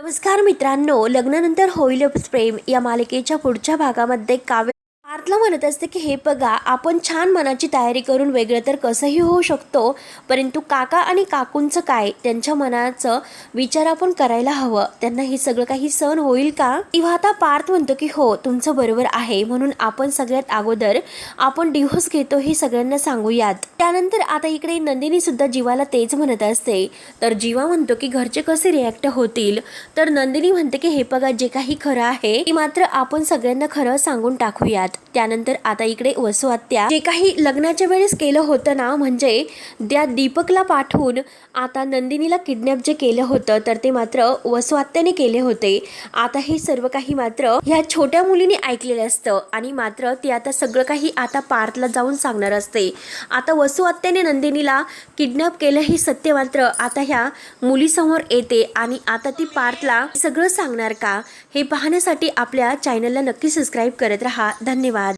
नमस्कार मित्रांनो, लग्नानंतर होईलच प्रेम या मालिकेच्या पुढच्या भागामध्ये काव्य पार्थला म्हणत असते की हे बघा, आपण छान मनाची तयारी करून वेगळं तर कसंही होऊ शकतो, परंतु काका आणि काकूंचं काय, त्यांच्या मनाचं विचार आपण करायला हवं. त्यांना हे सगळं काही सहन होईल का? तेव्हा आता पार्थ म्हणतो की हो, तुमचं बरोबर आहे, म्हणून आपण सगळ्यात अगोदर आपण डिव्होर्स घेतो हे सगळ्यांना सांगूयात. त्यानंतर आता इकडे नंदिनी सुद्धा जीवाला तेच म्हणत असते. तर जीवा म्हणतो की घरचे कसे रिॲक्ट होतील. तर नंदिनी म्हणते की हे बघा, जे काही खरं आहे ते मात्र आपण सगळ्यांना खरं सांगून टाकूयात. त्यानंतर आता इकडे वसू आत्या जे काही लग्नाच्या वेळेस केलं होतं ना, म्हणजे त्या दीपकला पाठवून आता नंदिनीला किडनॅप जे केलं होतं, तर ते मात्र वसू आत्याने केले होते. आता हे सर्व काही मात्र ह्या छोट्या मुलीने ऐकलेलं असतं आणि मात्र ती आता सगळं काही आता पार्थला जाऊन सांगणार असते. आता वसू आत्याने नंदिनीला किडनॅप केलं हे सत्य मात्र आता ह्या मुलीसमोर येते आणि आता ती पार्थला सगळं सांगणार का, हे पाहण्यासाठी आपल्या चॅनलला नक्की सबस्क्राईब करत राहा. धन्यवाद.